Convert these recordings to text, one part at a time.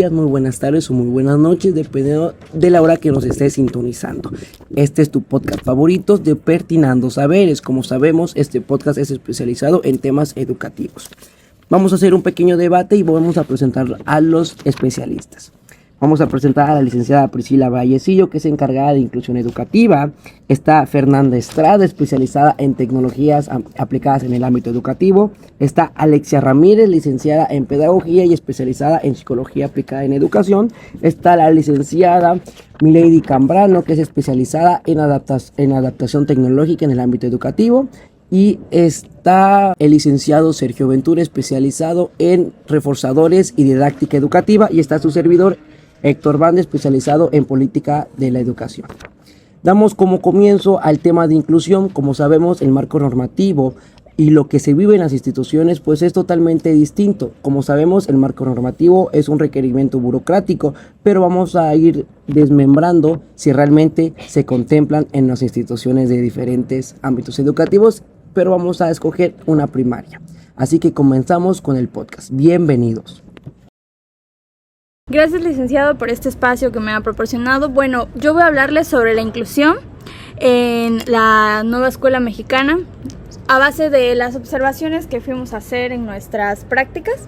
días, muy buenas tardes o muy buenas noches, dependiendo de la hora que nos estés sintonizando. Este es tu podcast favorito de Pertinando Saberes. Como sabemos, este podcast es especializado en temas educativos. Vamos a hacer un pequeño debate y vamos a presentar a los especialistas. Vamos a presentar a la licenciada Priscila Vallecillo, que es encargada de inclusión educativa. Está Fernanda Estrada, especializada en tecnologías aplicadas en el ámbito educativo. Está Alexia Ramírez, licenciada en pedagogía y especializada en psicología aplicada en educación. Está la licenciada Milady Cambrano, que es especializada en adaptación tecnológica en el ámbito educativo. Y está el licenciado Sergio Ventura, especializado en reforzadores y didáctica educativa. Y está su servidor Héctor Banda, especializado en política de la educación. Damos como comienzo al tema de inclusión. Como sabemos, el marco normativo y lo que se vive en las instituciones pues es totalmente distinto. Como sabemos, el marco normativo es un requerimiento burocrático, pero vamos a ir desmembrando si realmente se contemplan en las instituciones de diferentes ámbitos educativos, pero vamos a escoger una primaria. Así que comenzamos con el podcast. Bienvenidos. Gracias, licenciado, por este espacio que me ha proporcionado. Bueno, yo voy a hablarles sobre la inclusión en la nueva escuela mexicana a base de las observaciones que fuimos a hacer en nuestras prácticas.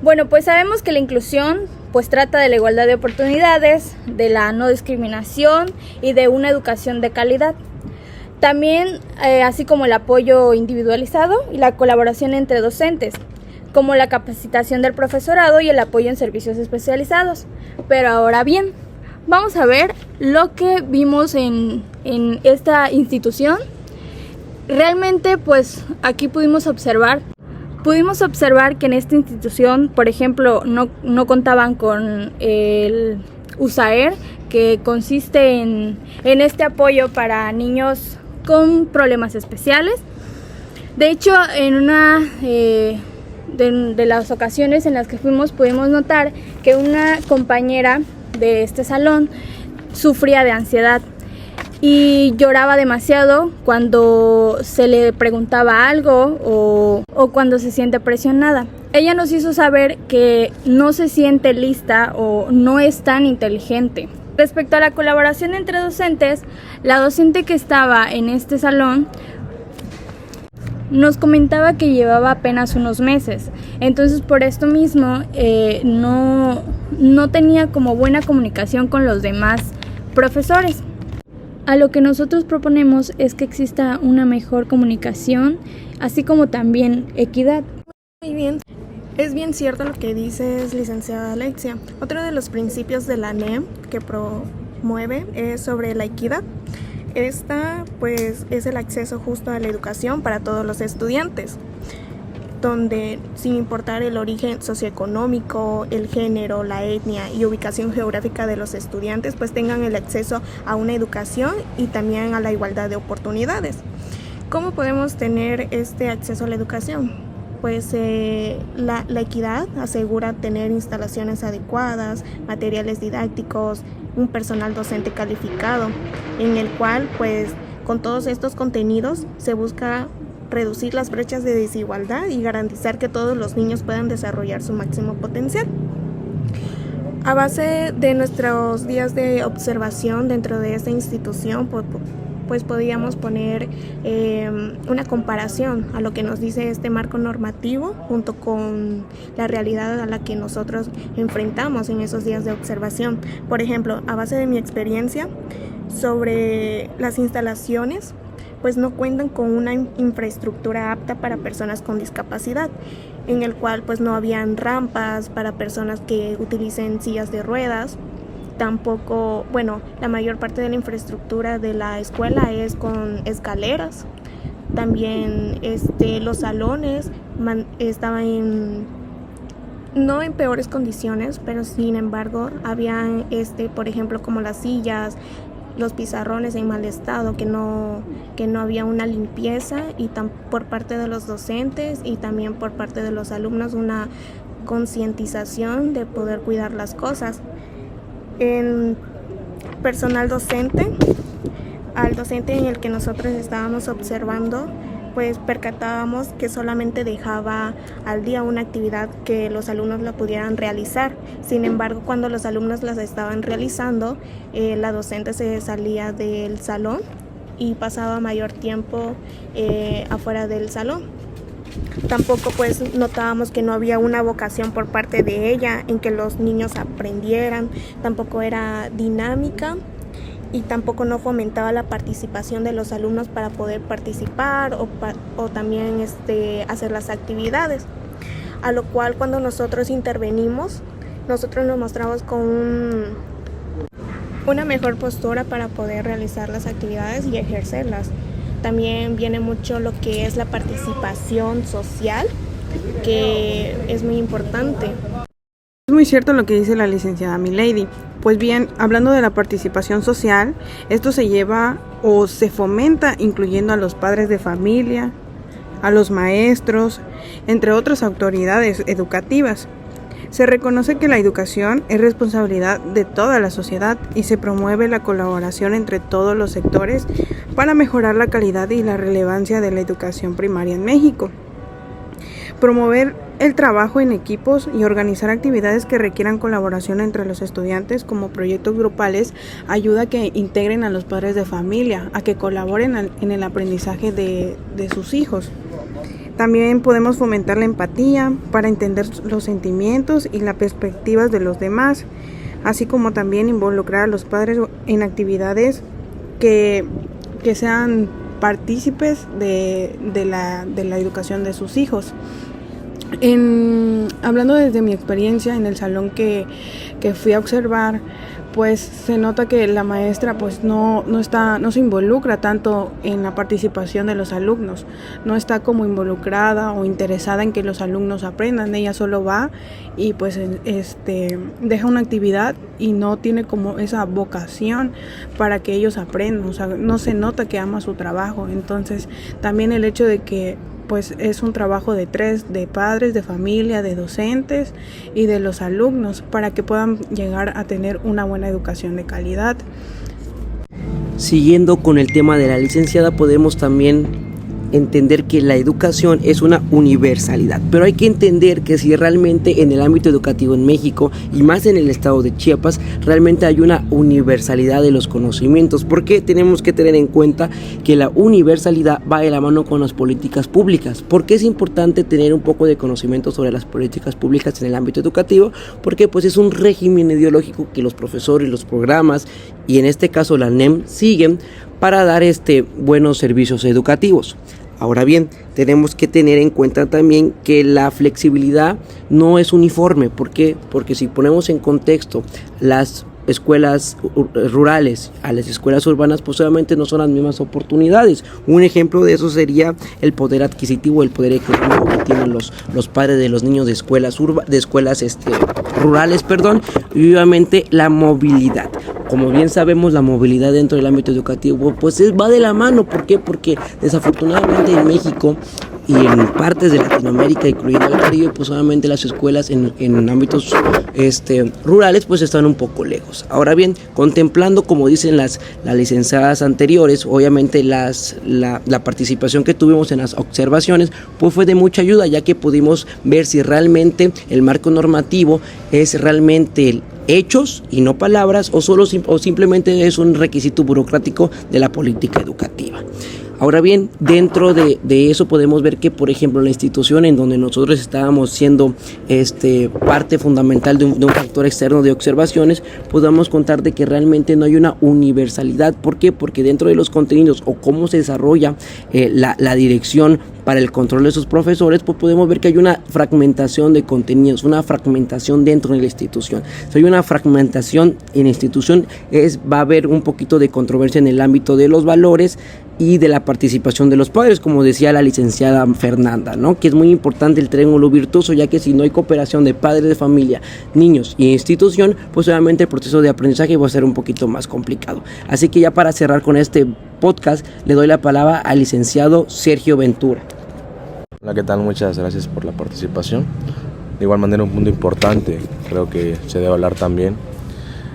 Bueno, pues sabemos que la inclusión pues trata de la igualdad de oportunidades, de la no discriminación y de una educación de calidad. También así como el apoyo individualizado y la colaboración entre docentes, como la capacitación del profesorado y el apoyo en servicios especializados. Pero ahora bien, vamos a ver lo que vimos en esta institución. Realmente, pues aquí pudimos observar que en esta institución, por ejemplo, no contaban con el USAER, que consiste en este apoyo para niños con problemas especiales. De hecho, en una de las ocasiones en las que fuimos, pudimos notar que una compañera de este salón sufría de ansiedad y lloraba demasiado cuando se le preguntaba algo o cuando se siente presionada. Ella nos hizo saber que no se siente lista o no es tan inteligente. Respecto a la colaboración entre docentes, la docente que estaba en este salón nos comentaba que llevaba apenas unos meses, entonces por esto mismo no tenía como buena comunicación con los demás profesores. A lo que nosotros proponemos es que exista una mejor comunicación, así como también equidad. Muy bien, es bien cierto lo que dices, licenciada Alexia. Otro de los principios de la NEM que promueve es sobre la equidad. Esta pues es el acceso justo a la educación para todos los estudiantes, donde sin importar el origen socioeconómico, el género, la etnia y ubicación geográfica de los estudiantes, pues tengan el acceso a una educación y también a la igualdad de oportunidades. ¿Cómo podemos tener este acceso a la educación? Pues la equidad asegura tener instalaciones adecuadas, materiales didácticos, un personal docente calificado, en el cual pues con todos estos contenidos se busca reducir las brechas de desigualdad y garantizar que todos los niños puedan desarrollar su máximo potencial. A base de nuestros días de observación dentro de esta institución, pues podíamos poner una comparación a lo que nos dice este marco normativo junto con la realidad a la que nosotros enfrentamos en esos días de observación. Por ejemplo, a base de mi experiencia sobre las instalaciones, pues no cuentan con una infraestructura apta para personas con discapacidad, en el cual pues no habían rampas para personas que utilicen sillas de ruedas. Tampoco, la mayor parte de la infraestructura de la escuela es con escaleras. También los salones estaban no en peores condiciones, pero sin embargo habían por ejemplo, como las sillas, los pizarrones en mal estado, que no había una limpieza y por parte de los docentes y también por parte de los alumnos una concientización de poder cuidar las cosas. En personal docente, al docente en el que nosotros estábamos observando, pues percatábamos que solamente dejaba al día una actividad que los alumnos la pudieran realizar. Sin embargo, cuando los alumnos las estaban realizando, la docente se salía del salón y pasaba mayor tiempo afuera del salón. Tampoco pues notábamos que no había una vocación por parte de ella en que los niños aprendieran, tampoco era dinámica y tampoco no fomentaba la participación de los alumnos para poder participar o también hacer las actividades. A lo cual cuando nosotros intervenimos, nosotros nos mostramos con una mejor postura para poder realizar las actividades y ejercerlas. También viene mucho lo que es la participación social, que es muy importante. Es muy cierto lo que dice la licenciada Milady. Pues bien, hablando de la participación social, esto se lleva o se fomenta incluyendo a los padres de familia, a los maestros, entre otras autoridades educativas. Se reconoce que la educación es responsabilidad de toda la sociedad y se promueve la colaboración entre todos los sectores para mejorar la calidad y la relevancia de la educación primaria en México. Promover el trabajo en equipos y organizar actividades que requieran colaboración entre los estudiantes como proyectos grupales ayuda a que integren a los padres de familia, a que colaboren en el aprendizaje de sus hijos. También podemos fomentar la empatía para entender los sentimientos y las perspectivas de los demás, así como también involucrar a los padres en actividades que sean partícipes de la educación de sus hijos. Hablando desde mi experiencia en el salón que fui a observar, pues se nota que la maestra pues no se involucra tanto en la participación de los alumnos, no está como involucrada o interesada en que los alumnos aprendan. Ella solo va y pues deja una actividad y no tiene como esa vocación para que ellos aprendan, o sea, no se nota que ama su trabajo. Entonces también el hecho de que pues es un trabajo de padres, de familia, de docentes y de los alumnos para que puedan llegar a tener una buena educación de calidad. Siguiendo con el tema de la licenciada, podemos también entender que la educación es una universalidad, pero hay que entender que si realmente en el ámbito educativo en México y más en el estado de Chiapas realmente hay una universalidad de los conocimientos, porque tenemos que tener en cuenta que la universalidad va de la mano con las políticas públicas. ¿Por qué es importante tener un poco de conocimiento sobre las políticas públicas en el ámbito educativo? Porque pues es un régimen ideológico que los profesores, los programas y en este caso la NEM siguen para dar buenos servicios educativos. Ahora bien, tenemos que tener en cuenta también que la flexibilidad no es uniforme. ¿Por qué? Porque si ponemos en contexto las escuelas rurales a las escuelas urbanas, pues obviamente no son las mismas oportunidades. Un ejemplo de eso sería el poder adquisitivo, el poder ejecutivo que tienen los padres de los niños de escuelas rurales, y obviamente la movilidad. Como bien sabemos, la movilidad dentro del ámbito educativo pues va de la mano. ¿Por qué? Porque desafortunadamente en México y en partes de Latinoamérica, incluyendo el Caribe, pues obviamente las escuelas en ámbitos rurales pues están un poco lejos. Ahora bien, contemplando, como dicen las licenciadas anteriores, obviamente la participación que tuvimos en las observaciones pues fue de mucha ayuda, ya que pudimos ver si realmente el marco normativo es realmente hechos y no palabras, o simplemente es un requisito burocrático de la política educativa. Ahora bien, dentro de eso podemos ver que, por ejemplo, la institución en donde nosotros estábamos siendo parte fundamental de un factor externo de observaciones, podamos contar de que realmente no hay una universalidad. ¿Por qué? Porque dentro de los contenidos o cómo se desarrolla la dirección para el control de sus profesores, pues podemos ver que hay una fragmentación de contenidos, una fragmentación dentro de la institución. Si hay una fragmentación en la institución, va a haber un poquito de controversia en el ámbito de los valores y de la participación de los padres, como decía la licenciada Fernanda, ¿no? Que es muy importante el triángulo virtuoso, ya que si no hay cooperación de padres de familia, niños y institución, pues obviamente el proceso de aprendizaje va a ser un poquito más complicado. Así que ya para cerrar con este podcast, le doy la palabra al licenciado Sergio Ventura. Hola, ¿qué tal? Muchas gracias por la participación. De igual manera, un punto importante, creo que se debe hablar también,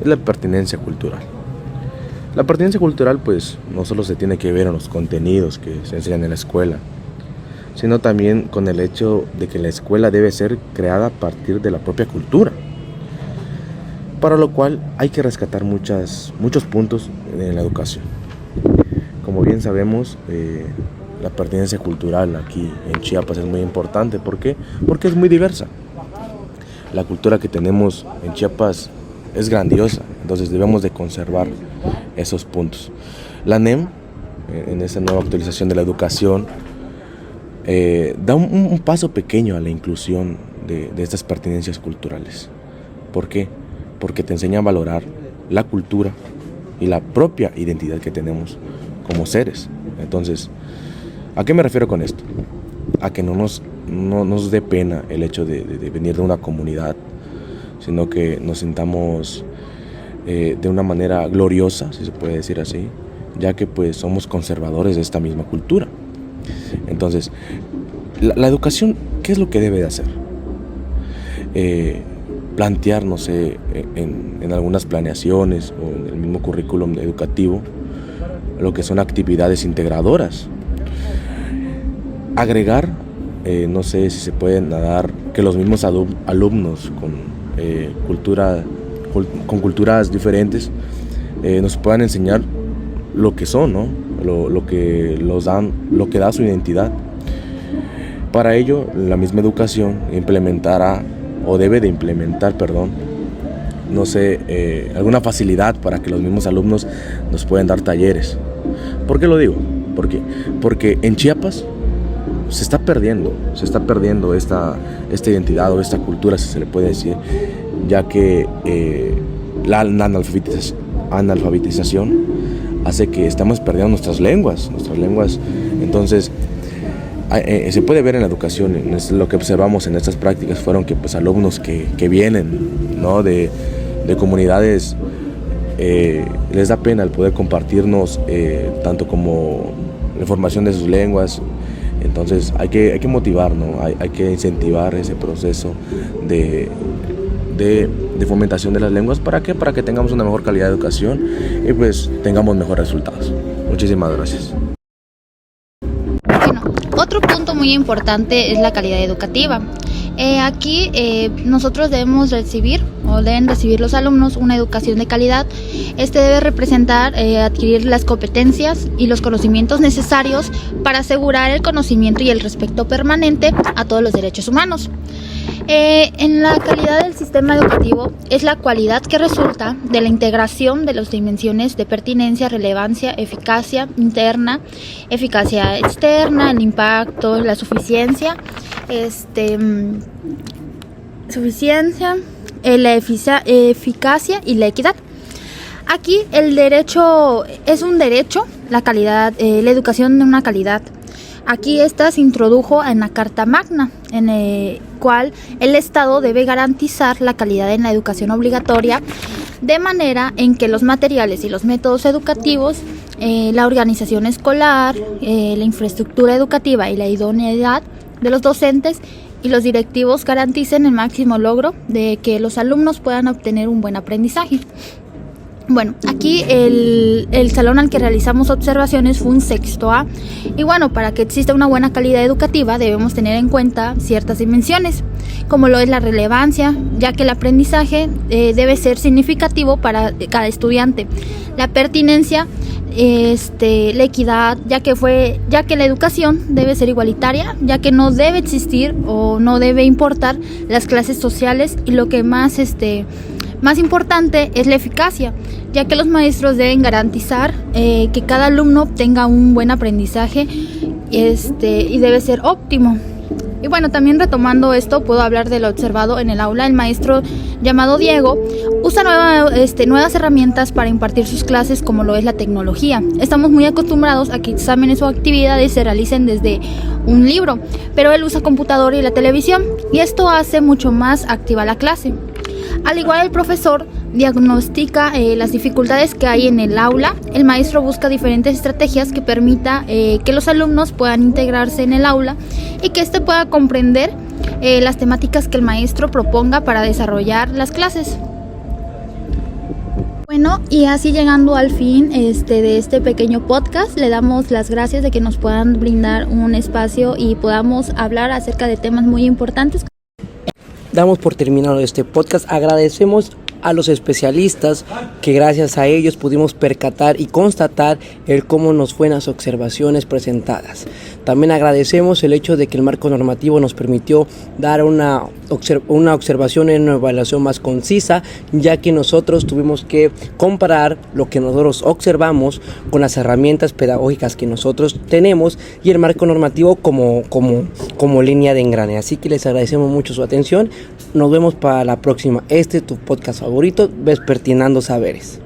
es la pertinencia cultural. La pertinencia cultural pues no solo se tiene que ver en los contenidos que se enseñan en la escuela, sino también con el hecho de que la escuela debe ser creada a partir de la propia cultura, para lo cual hay que rescatar muchos puntos en la educación. Como bien sabemos, la pertenencia cultural aquí en Chiapas es muy importante. ¿Por qué? Porque es muy diversa. La cultura que tenemos en Chiapas es grandiosa, entonces debemos de conservar esos puntos. La NEM, en esta nueva actualización de la educación, da un paso pequeño a la inclusión de estas pertenencias culturales. ¿Por qué? Porque te enseña a valorar la cultura y la propia identidad que tenemos como seres. Entonces, ¿a qué me refiero con esto? A que no nos dé pena el hecho de venir de una comunidad, sino que nos sintamos de una manera gloriosa, si se puede decir así, ya que pues somos conservadores de esta misma cultura. Entonces, la educación, ¿qué es lo que debe de hacer? Plantear, no sé, en algunas planeaciones o en el mismo currículum educativo, lo que son actividades integradoras. Agregar, no sé si se pueden dar, que los mismos alumnos con culturas diferentes nos puedan enseñar lo que son, ¿no? Lo que da su identidad. Para ello, la misma educación debe de implementar, no sé, alguna facilidad para que los mismos alumnos nos puedan dar talleres. ¿Por qué lo digo? Porque en Chiapas se está perdiendo esta identidad o esta cultura, si se le puede decir, ya que la analfabetización hace que estamos perdiendo nuestras lenguas. Entonces, se puede ver en la educación, lo que observamos en estas prácticas fueron que pues alumnos que vienen, ¿no?, de comunidades, les da pena el poder compartirnos tanto como la información de sus lenguas. Entonces hay que motivar, ¿no? Hay que incentivar ese proceso de fomentación de las lenguas. ¿Para qué? Para que tengamos una mejor calidad de educación y pues tengamos mejores resultados. Muchísimas gracias. Bueno, otro punto muy importante es la calidad educativa. Aquí nosotros deben recibir los alumnos una educación de calidad. Este debe representar adquirir las competencias y los conocimientos necesarios para asegurar el conocimiento y el respeto permanente a todos los derechos humanos. En la calidad del sistema educativo es la cualidad que resulta de la integración de las dimensiones de pertinencia, relevancia, eficacia interna, eficacia externa, el impacto, la suficiencia, la eficacia y la equidad. Aquí el derecho es un derecho, la calidad, la educación de una calidad. Aquí esta se introdujo en la Carta Magna, en el cual el Estado debe garantizar la calidad en la educación obligatoria, de manera en que los materiales y los métodos educativos, la organización escolar, la infraestructura educativa y la idoneidad de los docentes y los directivos garanticen el máximo logro de que los alumnos puedan obtener un buen aprendizaje. Bueno, aquí el salón al que realizamos observaciones fue un 6º A y bueno, para que exista una buena calidad educativa debemos tener en cuenta ciertas dimensiones, como lo es la relevancia, ya que el aprendizaje debe ser significativo para cada estudiante, la pertinencia, la equidad, ya que la educación debe ser igualitaria, ya que no debe existir o no debe importar las clases sociales, y lo que más importante es la eficacia, ya que los maestros deben garantizar que cada alumno obtenga un buen aprendizaje y debe ser óptimo. Y bueno, también retomando esto, puedo hablar de lo observado en el aula. El maestro llamado Diego usa nuevas herramientas para impartir sus clases, como lo es la tecnología. Estamos muy acostumbrados a que exámenes o actividades se realicen desde un libro, pero él usa computadora y la televisión, y esto hace mucho más activa la clase. Al igual, el profesor diagnostica las dificultades que hay en el aula. El maestro busca diferentes estrategias que permita que los alumnos puedan integrarse en el aula y que éste pueda comprender las temáticas que el maestro proponga para desarrollar las clases. Bueno, y así llegando al fin de este pequeño podcast, le damos las gracias de que nos puedan brindar un espacio y podamos hablar acerca de temas muy importantes. Damos por terminado este podcast. Agradecemos a los especialistas que gracias a ellos pudimos percatar y constatar el cómo nos fue en las observaciones presentadas. También agradecemos el hecho de que el marco normativo nos permitió dar una observación y una evaluación más concisa, ya que nosotros tuvimos que comparar lo que nosotros observamos con las herramientas pedagógicas que nosotros tenemos y el marco normativo como línea de engrane. Así que les agradecemos mucho su atención. Nos vemos para la próxima. Este es tu podcast favorito, Vespertinando Saberes.